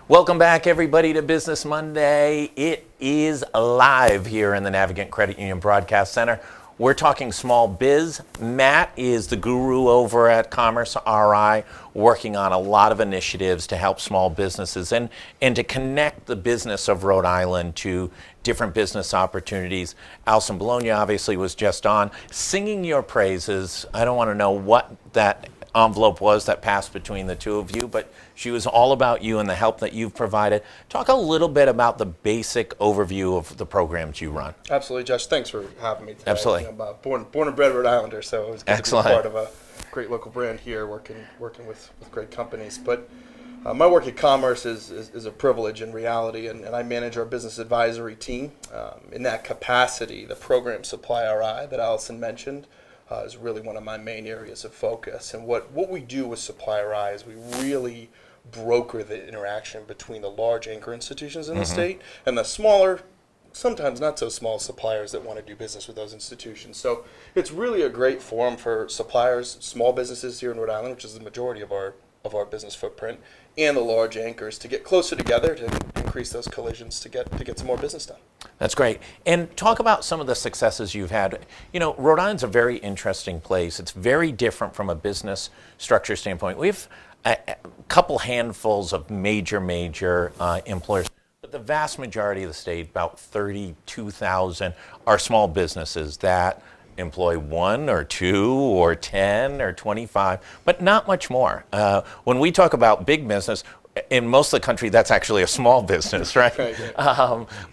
Welcome back, everybody, to Business Monday. It is live here in the Navigant Credit Union Broadcast Center. We're talking small biz. Matt is the guru over at Commerce RI, working on a lot of initiatives to help small businesses and to connect the business of Rhode Island to different business opportunities. Alison Bologna obviously was just on, singing your praises. I don't want to know what that envelope was that passed between the two of you, but she was all about you and the help that you've provided. Talk a little bit about the basic overview of the programs you run. Absolutely, Josh. Thanks for having me today. Absolutely. I'm born and bred Rhode Islander, so it was good to be part of a great local brand here, working with great companies. But my work at Commerce is a privilege in reality, and I manage our business advisory team. In that capacity, the program Supply RI that Alison mentioned is really one of my main areas of focus. And what we do with Supply RI is we really broker the interaction between the large anchor institutions in the state and the smaller, sometimes not so small suppliers that want to do business with those institutions. So it's really a great forum for suppliers, small businesses here in Rhode Island, which is the majority of our business footprint, and the large anchors to get closer together to increase those collisions to get some more business done. That's great. And talk about some of the successes you've had. You know, Rhode Island's a very interesting place. It's very different from a business structure standpoint. We have a couple handfuls of major employers, but the vast majority of the state, about 32,000, are small businesses that employ 1 or 2 or 10 or 25, but not much more. When we talk about big business, in most of the country, that's actually a small business, right?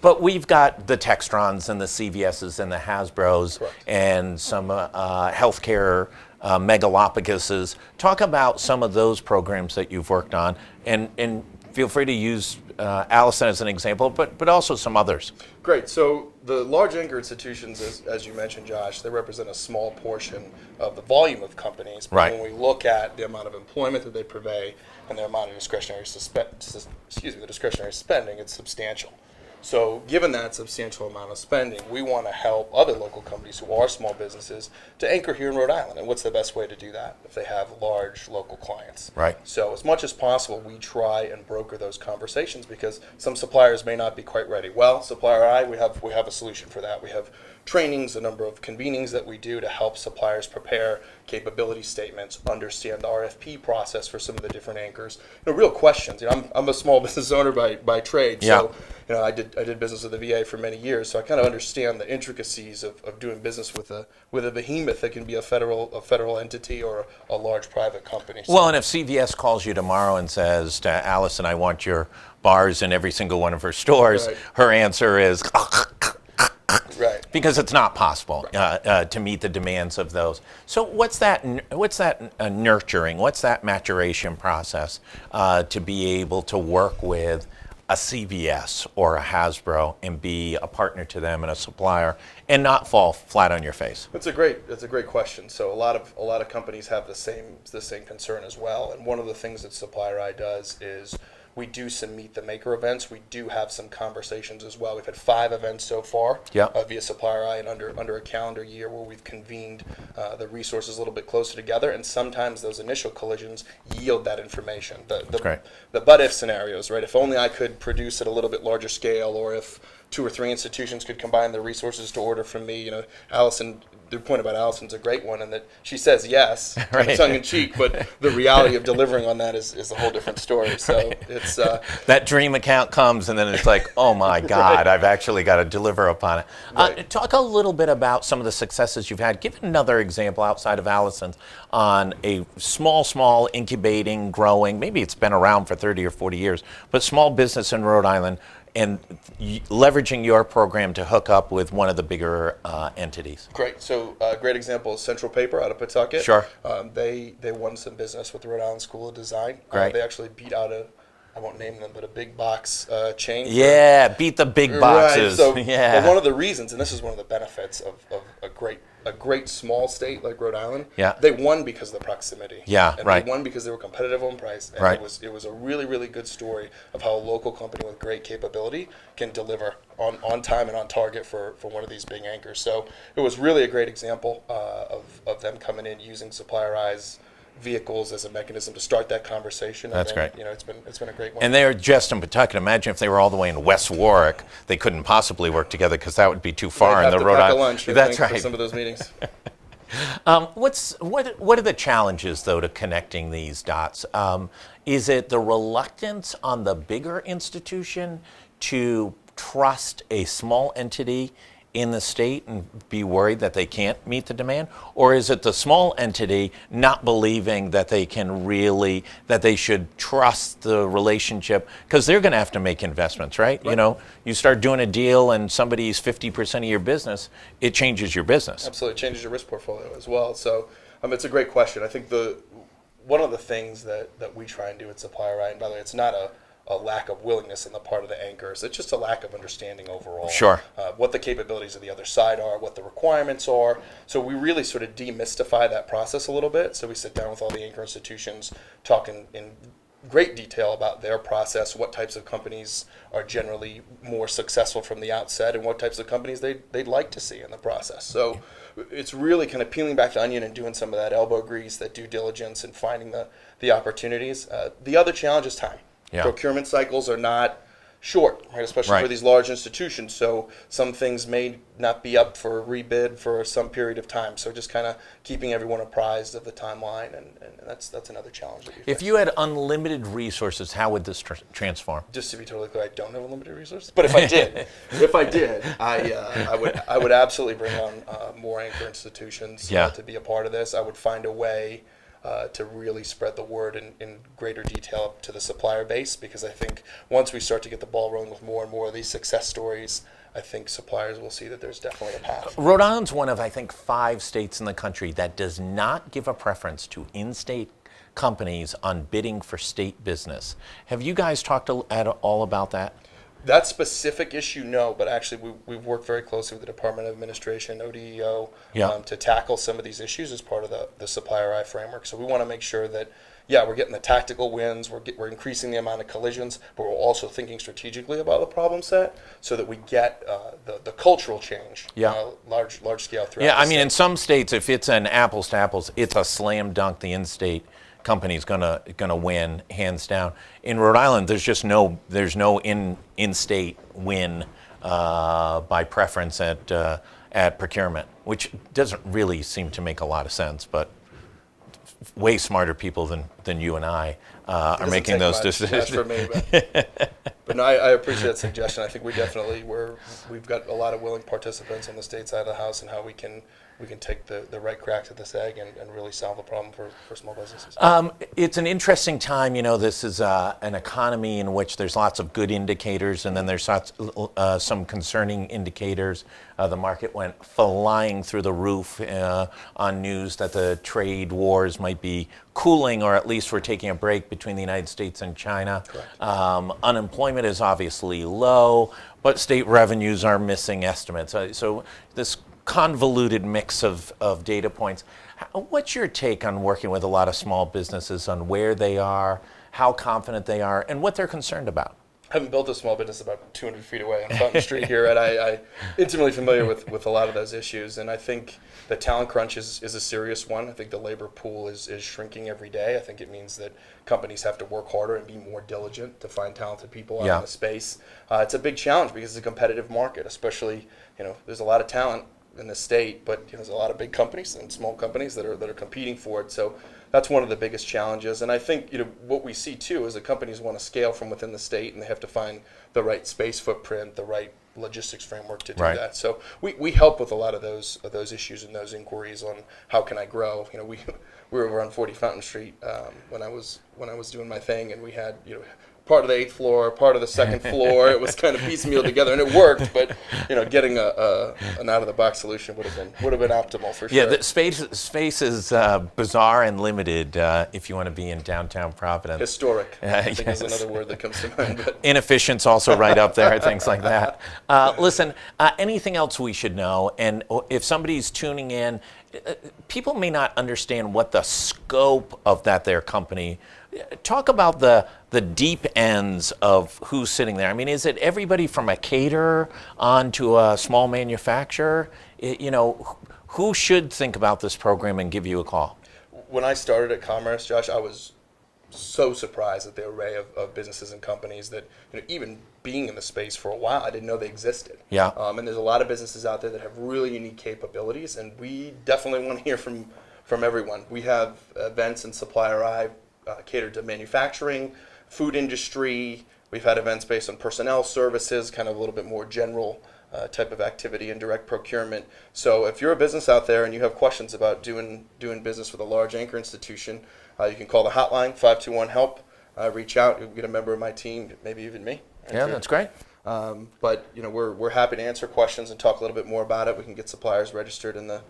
But we've got the Textrons and the CVSs and the Hasbros. Correct. And some healthcare megalopocuses. Talk about some of those programs that you've worked on, and feel free to use Alison as an example, but also some others. Great. So the large anchor institutions, as you mentioned, Josh, they represent a small portion of the volume of companies. But Right. when we look at the amount of employment that they purvey and the amount of discretionary spending, it's substantial. So given that substantial amount of spending, we want to help other local companies who are small businesses to anchor here in Rhode Island. And what's the best way to do that if they have large local clients? Right. So as much as possible, we try and broker those conversations because some suppliers may not be quite ready. Well, Supplier I, we have a solution for that. We have trainings, a number of convenings that we do to help suppliers prepare capability statements, understand the RFP process for some of the different anchors. Real questions. I'm a small business owner by trade, so I did business with the VA for many years, so I kind of understand the intricacies of doing business with a behemoth that can be a federal entity or a large private company. So, Well, and if CVS calls you tomorrow and says to Alison, I want your bars in every single one of her stores, Right. her answer is right. because it's not possible to meet the demands of those. So what's that nurturing? What's that maturation process to be able to work with a CVS or a Hasbro and be a partner to them and a supplier and not fall flat on your face? That's a great question. So a lot of companies have the same concern as well. And one of the things that Supplier I does is we do some Meet the Maker events. We do have some conversations as well. We've had 5 events so far via Supplier I and under a calendar year where we've convened the resources a little bit closer together. And sometimes those initial collisions yield that information. The what-if scenarios, right? If only I could produce at a little bit larger scale, or if 2 or 3 institutions could combine their resources to order from me. Alison, the point about Alison's a great one, in that she says yes, Right. tongue in cheek, but the reality of delivering on that is a whole different story. So it's that dream account comes and then it's like, oh my God, I've actually got to deliver upon it. Right. Talk a little bit about some of the successes you've had. Give another example outside of Alison's on a small incubating, growing, maybe it's been around for 30 or 40 years, but small business in Rhode Island and leveraging your program to hook up with one of the bigger entities. Great. So a great example is Central Paper out of Pawtucket. Sure. They won some business with the Rhode Island School of Design. Great. They actually beat out I won't name them, but a big box chain. Yeah, beat the big boxes. Right. So yeah. one of the reasons, and this is one of the benefits of a great small state like Rhode Island, Yeah. they won because of the proximity. Yeah, and right. They won because they were competitive on price. And Right. it was a really, really good story of how a local company with great capability can deliver on time and on target for one of these big anchors. So it was really a great example of them coming in using Supplier I's vehicles as a mechanism to start that conversation. That's and then, great. You know, it's been a great one. And they're just in Pawtucket. Imagine if they were all the way in West Warwick, they couldn't possibly work together because that would be too far They'd in have the to Rhode pack a Island. lunch, I That's think, for right. some of those meetings. What are the challenges, though, to connecting these dots? Is it the reluctance on the bigger institution to trust a small entity in the state and be worried that they can't meet the demand? Or is it the small entity not believing that they can really, that they should trust the relationship? Because they're going to have to make investments, right? You know, you start doing a deal and somebody's 50% of your business, it changes your business. Absolutely, it changes your risk portfolio as well. So it's a great question. I think one of the things that we try and do at Supplier Eye, and by the way, it's not a lack of willingness on the part of the anchors. It's just a lack of understanding overall. Sure. What the capabilities of the other side are, what the requirements are. So we really sort of demystify that process a little bit. So we sit down with all the anchor institutions, talking in great detail about their process, what types of companies are generally more successful from the outset, and what types of companies they'd like to see in the process. So it's really kind of peeling back the onion and doing some of that elbow grease, that due diligence, and finding the opportunities. The other challenge is time. Yeah. Procurement cycles are not short, right? Especially for these large institutions. So some things may not be up for rebid for some period of time. So just kind of keeping everyone apprised of the timeline, and that's another challenge that we face. If you had unlimited resources, how would this transform? Just to be totally clear, I don't have unlimited resources. But if I did, I would absolutely bring on more anchor institutions to be a part of this. I would find a way to really spread the word in greater detail up to the supplier base, because I think once we start to get the ball rolling with more and more of these success stories, I think suppliers will see that there's definitely a path. Rhode Island's one of, I think, 5 states in the country that does not give a preference to in-state companies on bidding for state business. Have you guys talked at all about that? That specific issue, no, but actually we've worked very closely with the Department of Administration, ODEO, to tackle some of these issues as part of the Supplier Eye framework. So we want to make sure that, we're getting the tactical wins, we're increasing the amount of collisions, but we're also thinking strategically about the problem set so that we get the cultural change, large scale throughout the state. In some states, if it's an apples to apples, it's a slam dunk, the in-state company's gonna win hands down. In Rhode Island, there's no in-state win by preference at procurement, which doesn't really seem to make a lot of sense. But way smarter people than you and I are making those decisions. For me, but no, I appreciate that suggestion. I think we've got a lot of willing participants on the state side of the house, and how we can take the right cracks at this egg and really solve the problem for small businesses. It's an interesting time. This is an economy in which there's lots of good indicators, and then there's some concerning indicators. The market went flying through the roof on news that the trade wars might be cooling, or at least we're taking a break between the United States and China. Unemployment is obviously low, but state revenues are missing estimates. So this convoluted mix of data points. What's your take on working with a lot of small businesses on where they are, how confident they are, and what they're concerned about? I haven't built a small business about 200 feet away on Fountain Street here, and I'm intimately familiar with a lot of those issues. And I think the talent crunch is a serious one. I think the labor pool is shrinking every day. I think it means that companies have to work harder and be more diligent to find talented people out in the space. It's a big challenge because it's a competitive market, especially, there's a lot of talent in the state, but there's a lot of big companies and small companies that are competing for it. So that's one of the biggest challenges. And I think what we see too is that companies want to scale from within the state, and they have to find the right space footprint, the right logistics framework to do that. So we help with a lot of those issues and those inquiries on how can I grow. We were over on 40 Fountain Street when I was doing my thing, and we had part of the 8th floor, part of the 2nd floor. It was kind of piecemeal together, and it worked. But getting an out of the box solution would have been optimal for sure. Yeah, the space is bizarre and limited if you want to be in downtown Providence. Historic, I think is another word that comes to mind. But inefficient's also right up there, things like that. Listen, anything else we should know? And if somebody's tuning in, people may not understand what the scope of their company. Talk about the deep ends of who's sitting there. Is it everybody from a caterer on to a small manufacturer? Who should think about this program and give you a call? when I started at Commerce, Josh, I was so surprised at the array of businesses and companies that, even being in the space for a while, I didn't know they existed. Yeah. And there's a lot of businesses out there that have really unique capabilities, and we definitely want to hear from everyone. We have events in Supplier Eye catered to manufacturing, food industry. We've had events based on personnel services, kind of a little bit more general type of activity and direct procurement. So if you're a business out there and you have questions about doing business with a large anchor institution, you can call the hotline, 521-HELP. Reach out. You'll get a member of my team, maybe even me. Yeah, that's great. But we're happy to answer questions and talk a little bit more about it. We can get suppliers registered in the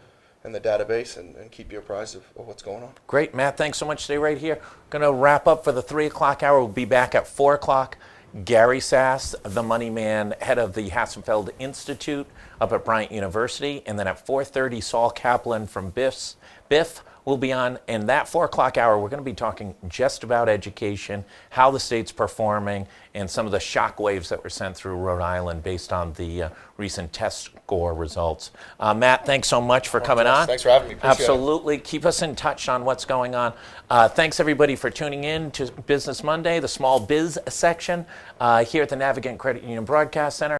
database and keep you apprised of what's going on. Great, Matt. Thanks so much. Stay right here. Going to wrap up for the 3 o'clock hour. We'll be back at 4 o'clock. Gary Sass, the money man, head of the Hassenfeld Institute up at Bryant University. And then at 4:30, Saul Kaplan from Biff will be on. And that 4 o'clock hour, we're going to be talking just about education, how the state's performing, and some of the shock waves that were sent through Rhode Island based on the recent test score results. Matt, thanks so much for coming on. Thanks for having me. Appreciate Absolutely. Keep us in touch on what's going on. Thanks, everybody, for tuning in to Business Monday, the Small Biz section here at the Navigant Credit Union Broadcast Center.